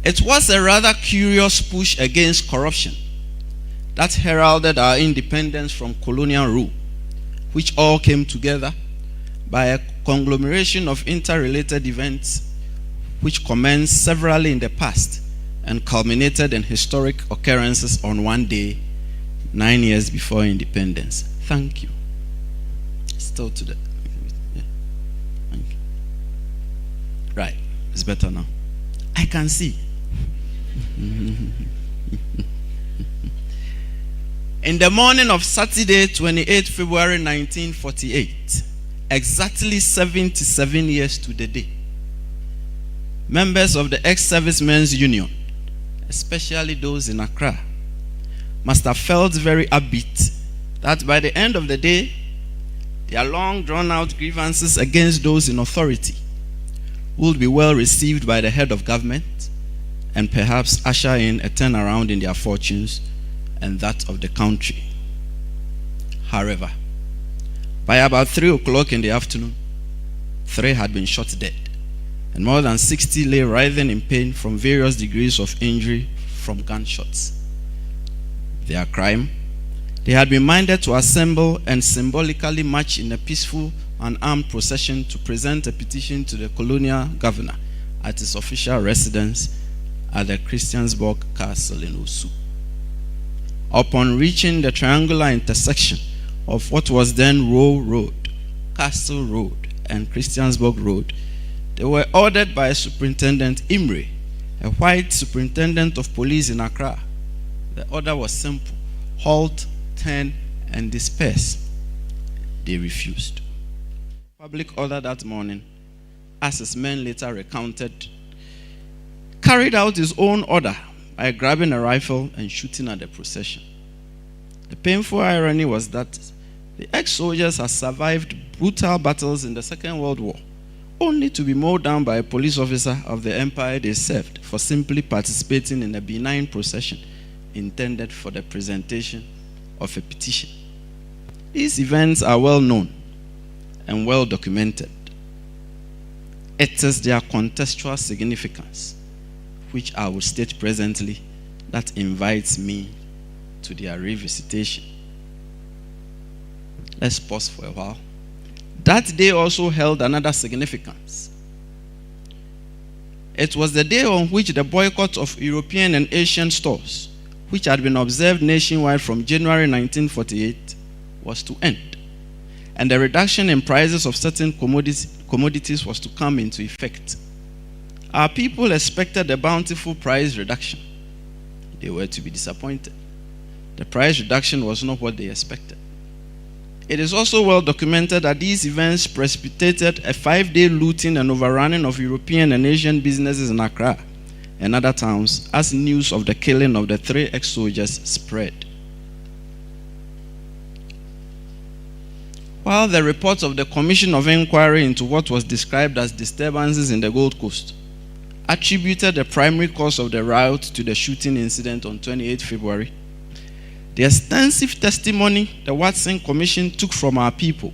It was a rather curious push against corruption that heralded our independence from colonial rule, which all came together by a conglomeration of interrelated events which commenced severally in the past and culminated in historic occurrences on one day, 9 years before independence. Thank you. Still to the... Yeah. Thank you. Right. It's better now. I can see. In the morning of Saturday, 28 February 1948, exactly 77 years to the day, members of the ex-servicemen's union, especially those in Accra, must have felt very upbeat that by the end of the day, their long drawn-out grievances against those in authority would be well received by the head of government and perhaps usher in a turnaround in their fortunes and that of the country. However, by about 3 o'clock in the afternoon, 3 had been shot dead, and more than 60 lay writhing in pain from various degrees of injury from gunshots. Their crime: they had been minded to assemble and symbolically march in a peaceful and armed procession to present a petition to the colonial governor at his official residence at the Christiansborg Castle in Osu. Upon reaching the triangular intersection of what was then Row Road, Castle Road, and Christiansborg Road, they were ordered by Superintendent Imre, a white superintendent of police in Accra. The order was simple: halt, turn, and disperse. They refused. Public order that morning, as his men later recounted, carried out his own order by grabbing a rifle and shooting at the procession. The painful irony was that the ex-soldiers had survived brutal battles in the Second World War, only to be mowed down by a police officer of the empire they served for simply participating in a benign procession intended for the presentation of a petition. These events are well known and well documented. It is their contextual significance, which I will state presently, that invites me to their revisitation. Let's pause for a while. That day also held another significance. It was the day on which the boycott of European and Asian stores, which had been observed nationwide from January 1948, was to end, and the reduction in prices of certain commodities was to come into effect. Our people expected a bountiful price reduction. They were to be disappointed. The price reduction was not what they expected. It is also well documented that these events precipitated a 5-day looting and overrunning of European and Asian businesses in Accra and other towns as news of the killing of the 3 ex-soldiers spread. While the reports of the Commission of Inquiry into what was described as disturbances in the Gold Coast attributed the primary cause of the riot to the shooting incident on 28 February, the extensive testimony the Watson Commission took from our people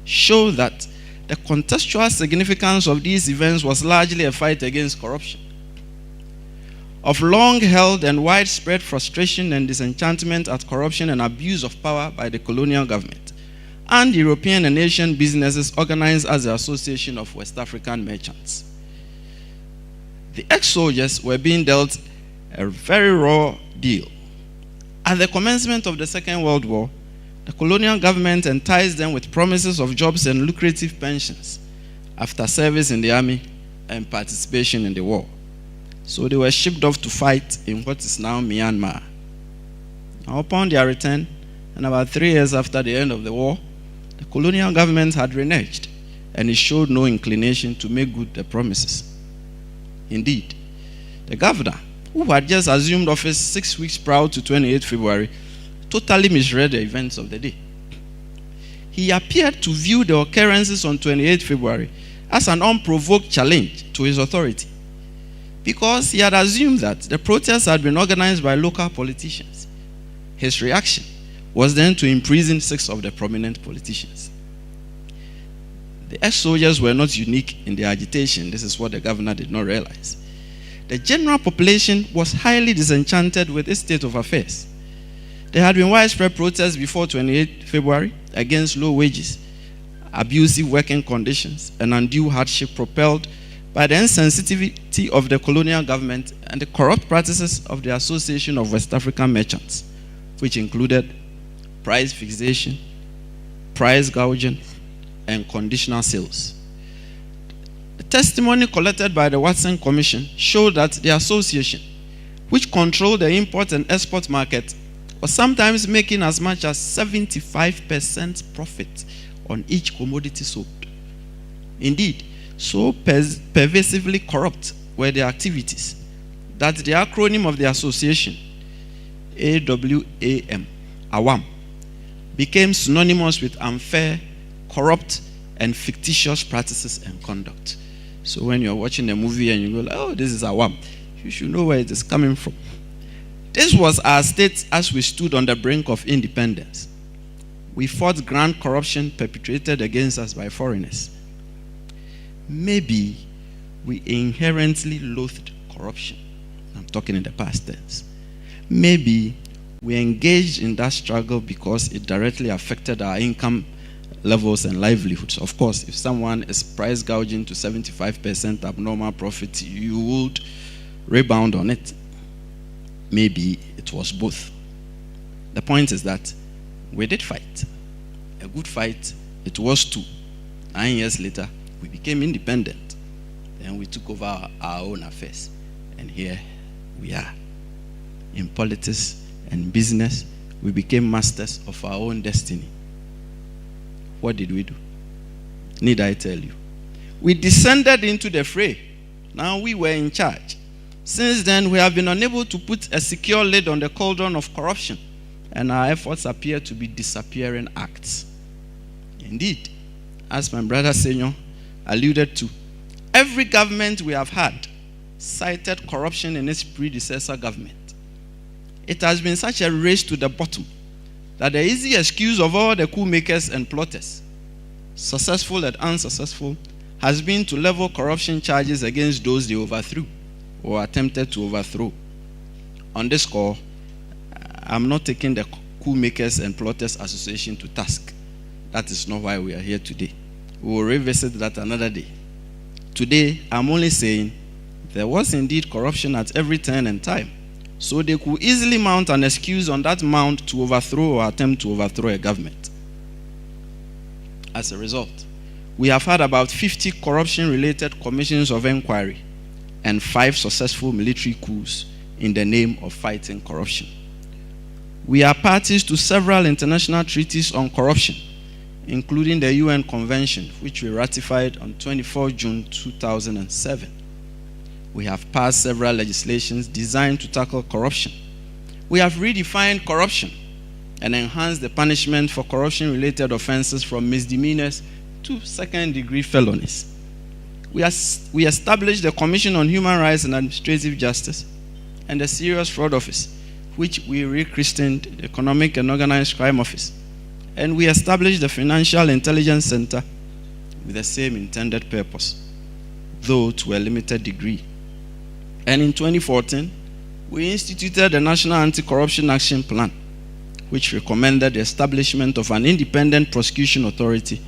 showed that the contextual significance of these events was largely a fight against corruption, of long-held and widespread frustration and disenchantment at corruption and abuse of power by the colonial government and European and Asian businesses organized as the Association of West African Merchants. The ex-soldiers were being dealt a very raw deal. At the commencement of the Second World War, the colonial government enticed them with promises of jobs and lucrative pensions after service in the army and participation in the war. So they were shipped off to fight in what is now Myanmar. Now, upon their return, and about 3 years after the end of the war, the colonial government had reneged, and it showed no inclination to make good the promises. Indeed, the governor, who had just assumed office 6 weeks prior to 28 February, totally misread the events of the day. He appeared to view the occurrences on 28 February as an unprovoked challenge to his authority, because he had assumed that the protests had been organized by local politicians. His reaction was then to imprison 6 of the prominent politicians. The ex-soldiers were not unique in their agitation. This is what the governor did not realize. the general population was highly disenchanted with this state of affairs. There had been widespread protests before 28 February against low wages, abusive working conditions, and undue hardship propelled by the insensitivity of the colonial government and the corrupt practices of the Association of West African Merchants, which included price fixation, price gouging, and conditional sales. The testimony collected by the Watson Commission showed that the association, which controlled the import and export market, was sometimes making as much as 75% profit on each commodity sold. Indeed, so pervasively corrupt were the activities that the acronym of the association, AWAM, AWAM, became synonymous with unfair, corrupt, and fictitious practices and conduct. So when you're watching a movie and you go, oh, this is AWAM, you should know where it is coming from. This was our state as we stood on the brink of independence. We fought grand corruption perpetrated against us by foreigners. Maybe we inherently loathed corruption. I'm talking in the past tense. Maybe we engaged in that struggle because it directly affected our income levels and livelihoods. Of course, if someone is price gouging to 75% abnormal profit, you would rebound on it. Maybe it was both. The point is that we did fight. A good fight, it was too. 9 years later, we became independent. Then we took over our own affairs. And here we are. In politics and business, we became masters of our own destiny. What did we do? Need I tell you? We descended into the fray. Now we were in charge. Since then, we have been unable to put a secure lid on the cauldron of corruption, and our efforts appear to be disappearing acts. Indeed, as my brother Senor alluded to, every government we have had cited corruption in its predecessor government. It has been such a race to the bottom that the easy excuse of all the coup makers and plotters, successful and unsuccessful, has been to level corruption charges against those they overthrew or attempted to overthrow. On this score, I'm not taking the coup makers and plotters association to task. That is not why we are here today. We will revisit that another day. Today, I'm only saying there was indeed corruption at every turn and time. So they could easily mount an excuse on that mount to overthrow or attempt to overthrow a government. As a result, we have had about 50 corruption-related commissions of inquiry and 5 successful military coups in the name of fighting corruption. We are parties to several international treaties on corruption, including the UN Convention, which we ratified on 24 June 2007. We have passed several legislations designed to tackle corruption. We have redefined corruption and enhanced the punishment for corruption-related offenses from misdemeanors to second-degree felonies. We established the Commission on Human Rights and Administrative Justice and the Serious Fraud Office, which we rechristened the Economic and Organized Crime Office. And we established the Financial Intelligence Center with the same intended purpose, though to a limited degree. And in 2014, we instituted the National Anti-Corruption Action Plan, which recommended the establishment of an independent prosecution authority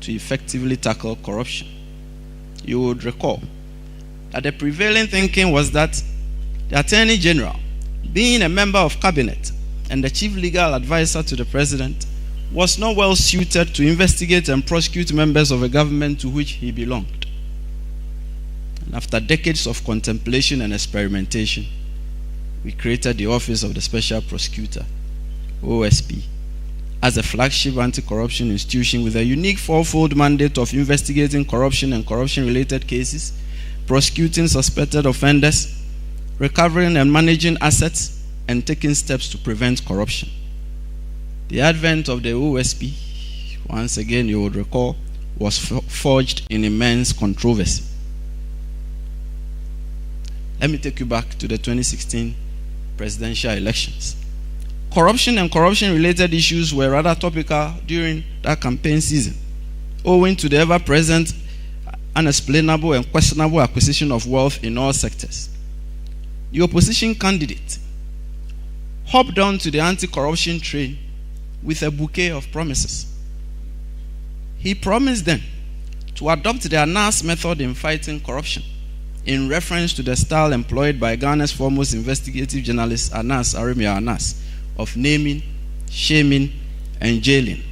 to effectively tackle corruption. You would recall that the prevailing thinking was that the Attorney General, being a member of cabinet and the chief legal advisor to the president, was not well suited to investigate and prosecute members of a government to which he belonged. And after decades of contemplation and experimentation, we created the Office of the Special Prosecutor, OSP, as a flagship anti-corruption institution with a unique fourfold mandate of investigating corruption and corruption-related cases, prosecuting suspected offenders, recovering and managing assets, and taking steps to prevent corruption. The advent of the OSP, once again you would recall, was forged in immense controversy. Let me take you back to the 2016 presidential elections. Corruption and corruption-related issues were rather topical during that campaign season, owing to the ever-present, unexplainable, and questionable acquisition of wealth in all sectors. the opposition candidate hopped on to the anti-corruption train with a bouquet of promises. He promised them to adopt the Anas method in fighting corruption, in reference to the style employed by Ghana's foremost investigative journalist Anas Arimia Anas of naming, shaming, and jailing.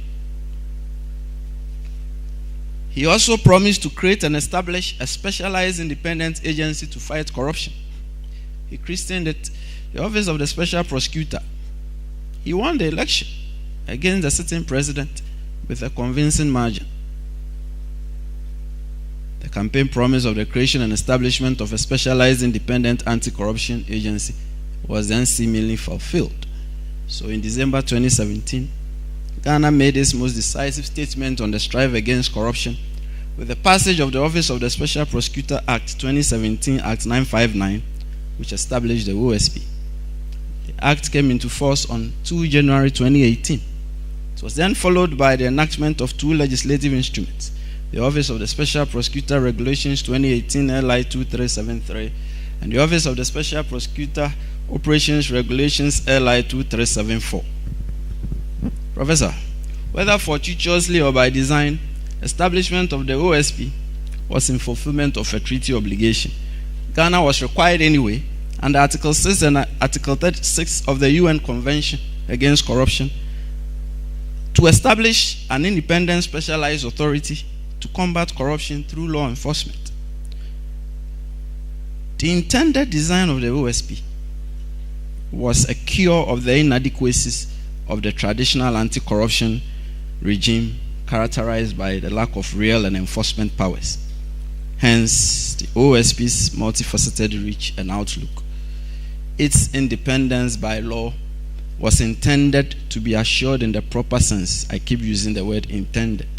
He also promised to create and establish a specialized independent agency to fight corruption. He christened it the Office of the Special Prosecutor. He won the election against the sitting president with a convincing margin. The campaign promise of the creation and establishment of a specialized independent anti-corruption agency was then seemingly fulfilled. So in December 2017, Ghana made its most decisive statement on the strive against corruption with the passage of the Office of the Special Prosecutor Act 2017, Act 959, which established the OSP. The Act came into force on 2 January 2018. It was then followed by the enactment of 2 legislative instruments, the Office of the Special Prosecutor Regulations 2018 LI 2373 and the Office of the Special Prosecutor Operations Regulations LI 2374. Professor, whether fortuitously or by design, establishment of the OSP was in fulfillment of a treaty obligation. Ghana was required anyway, under Article 6 and Article 36 of the UN Convention Against Corruption, to establish an independent specialized authority to combat corruption through law enforcement. The intended design of the OSP was a cure of the inadequacies of the traditional anti-corruption regime characterized by the lack of real and enforcement powers. Hence, the OSP's multifaceted reach and outlook. Its independence by law was intended to be assured in the proper sense. I keep using the word intended.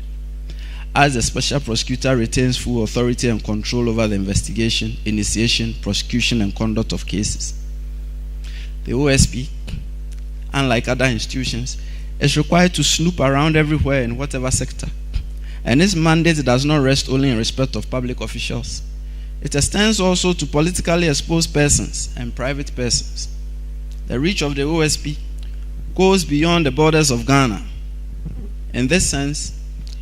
As the Special Prosecutor retains full authority and control over the investigation, initiation, prosecution, and conduct of cases. The OSP, unlike other institutions, is required to snoop around everywhere in whatever sector. And its mandate does not rest only in respect of public officials. It extends also to politically exposed persons and private persons. The reach of the OSP goes beyond the borders of Ghana. In this sense,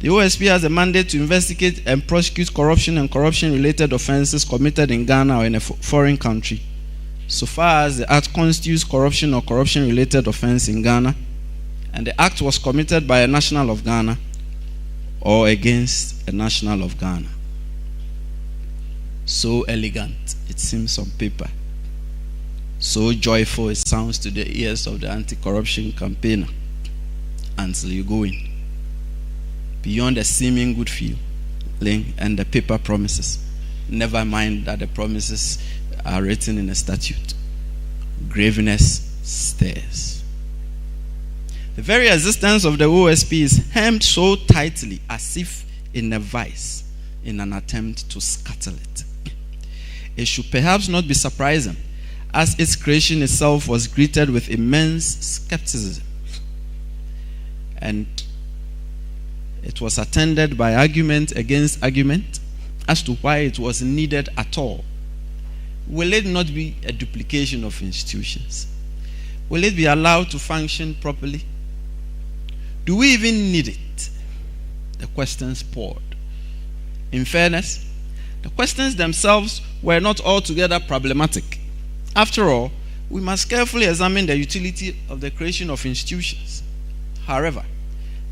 the OSP has a mandate to investigate and prosecute corruption and corruption-related offenses committed in Ghana or in a foreign country, so far as the Act constitutes corruption or corruption-related offense in Ghana, and the act was committed by a national of Ghana or against a national of Ghana. So elegant it seems on paper. So joyful it sounds to the ears of the anti-corruption campaigner until you go in. Beyond the seeming good feeling and the paper promises, never mind that the promises are written in a statute, graveness stares. The very existence of the OSP is hemmed so tightly as if in a vice in an attempt to scuttle it. It should perhaps not be surprising, as its creation itself was greeted with immense skepticism, and it was attended by argument against argument as to why it was needed at all. Will it not be a duplication of institutions? Will it be allowed to function properly? Do we even need it? The questions poured. In fairness, the questions themselves were not altogether problematic. After all, we must carefully examine the utility of the creation of institutions. However,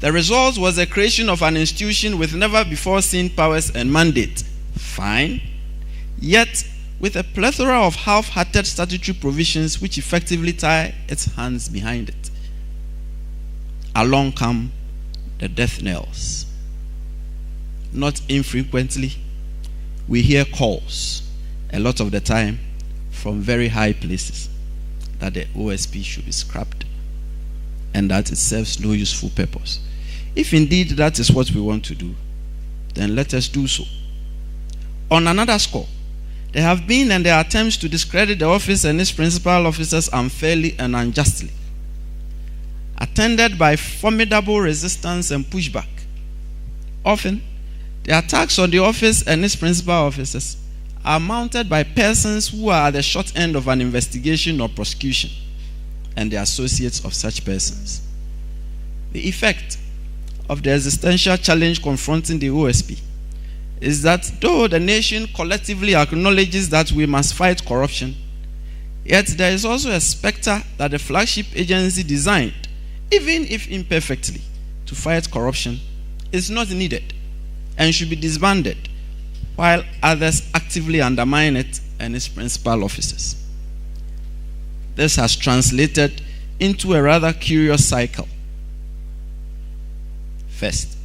the result was the creation of an institution with never before seen powers and mandate. Fine. Yet, with a plethora of half-hearted statutory provisions which effectively tie its hands behind it. Along come the death knells. Not infrequently, we hear calls, a lot of the time, from very high places, that the OSP should be scrapped and that it serves no useful purpose. If indeed that is what we want to do, then let us do so. On another score, there have been and there are attempts to discredit the office and its principal officers unfairly and unjustly, attended by formidable resistance and pushback. Often, the attacks on the office and its principal officers are mounted by persons who are at the short end of an investigation or prosecution and the associates of such persons. The effect of the existential challenge confronting the OSP is that though the nation collectively acknowledges that we must fight corruption, yet there is also a specter that the flagship agency designed, even if imperfectly, to fight corruption is not needed and should be disbanded, while others actively undermine it and its principal officers. This has translated into a rather curious cycle. First,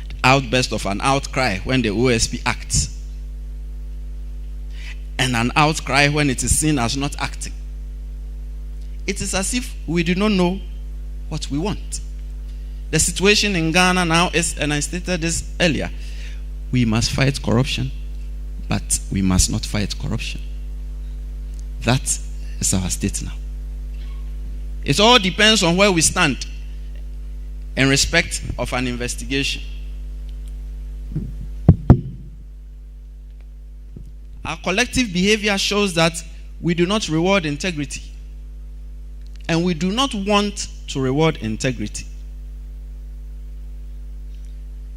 the outburst of an outcry when the OSP acts, and an outcry when it is seen as not acting. It is as if we do not know what we want. The situation in Ghana now is, and I stated this earlier, we must fight corruption, but we must not fight corruption. That is our state now. It all depends on where we stand in respect of an investigation. Our collective behavior shows that we do not reward integrity, and we do not want to reward integrity.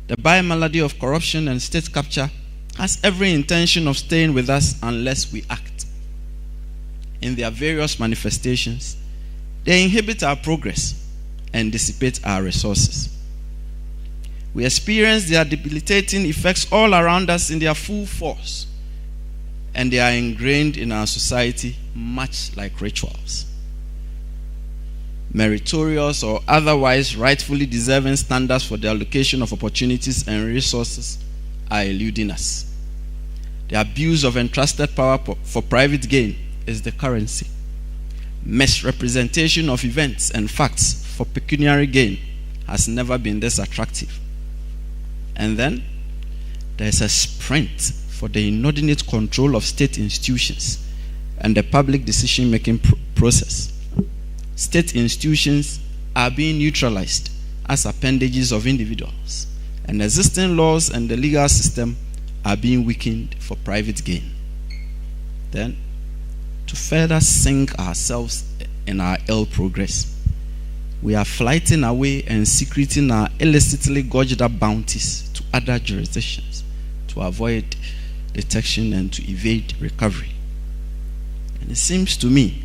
The bi-malady of corruption and state capture has every intention of staying with us unless we act. In their various manifestations, they inhibit our progress and dissipate our resources. We experience their debilitating effects all around us in their full force, and they are ingrained in our society much like rituals. Meritorious or otherwise rightfully deserving standards for the allocation of opportunities and resources are eluding us. The abuse of entrusted power for private gain is the currency. Misrepresentation of events and facts for pecuniary gain has never been this attractive. And then there is a sprint for the inordinate control of state institutions and the public decision-making process. State institutions are being neutralized as appendages of individuals, and existing laws and the legal system are being weakened for private gain. Then, to further sink ourselves in our ill progress, we are flighting away and secreting our illicitly gorged up bounties to other jurisdictions to avoid detection and to evade recovery. And it seems to me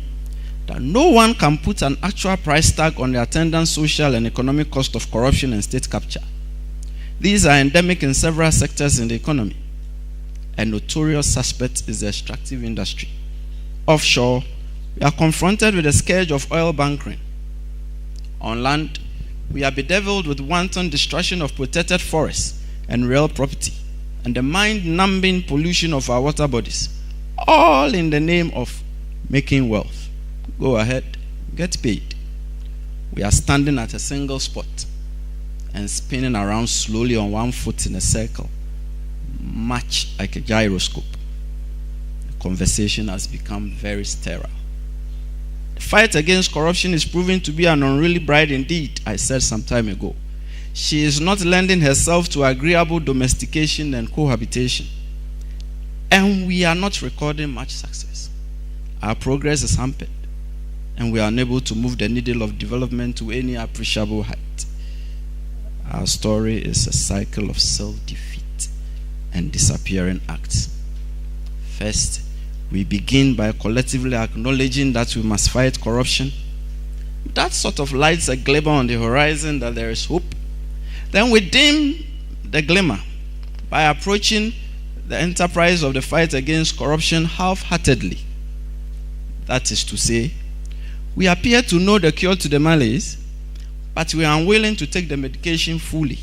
that no one can put an actual price tag on the attendant social and economic cost of corruption and state capture. These are endemic in several sectors in the economy. A notorious suspect is the extractive industry. Offshore, we are confronted with the scourge of oil bunkering. On land, we are bedeviled with wanton destruction of protected forests and real property, and the mind-numbing pollution of our water bodies, all in the name of making wealth. Go ahead, get paid. We are standing at a single spot and spinning around slowly on one foot in a circle, much like a gyroscope. The conversation has become very sterile. The fight against corruption is proving to be an unruly bride indeed, I said some time ago. She is not lending herself to agreeable domestication and cohabitation. And we are not recording much success. Our progress is hampered, and we are unable to move the needle of development to any appreciable height. Our story is a cycle of self-defeat and disappearing acts. First, we begin by collectively acknowledging that we must fight corruption. That sort of lights a glimmer on the horizon that there is hope. Then we dim the glimmer by approaching the enterprise of the fight against corruption half-heartedly. That is to say, we appear to know the cure to the malaise, but we are unwilling to take the medication fully.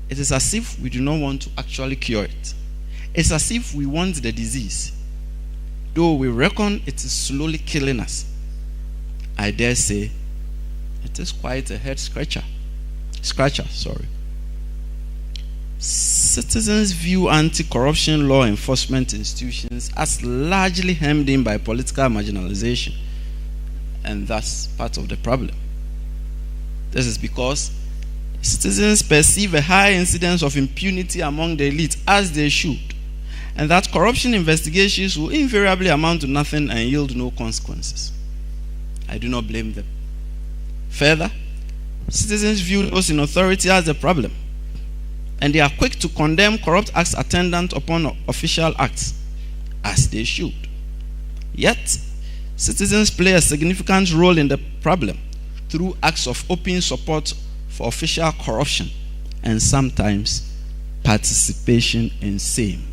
It is as if we do not want to actually cure it. It's as if we want the disease, though we reckon it is slowly killing us. I dare say it is quite a head scratcher. Citizens view anti-corruption law enforcement institutions as largely hemmed in by political marginalization, and thus part of the problem. This is because Citizens perceive a high incidence of impunity among the elite, as they should, and that corruption investigations will invariably amount to nothing and yield no consequences. I do not blame them. Further, citizens view those in authority as a problem, and they are quick to condemn corrupt acts attendant upon official acts, as they should. Yet, citizens play a significant role in the problem through acts of open support for official corruption and sometimes participation in same.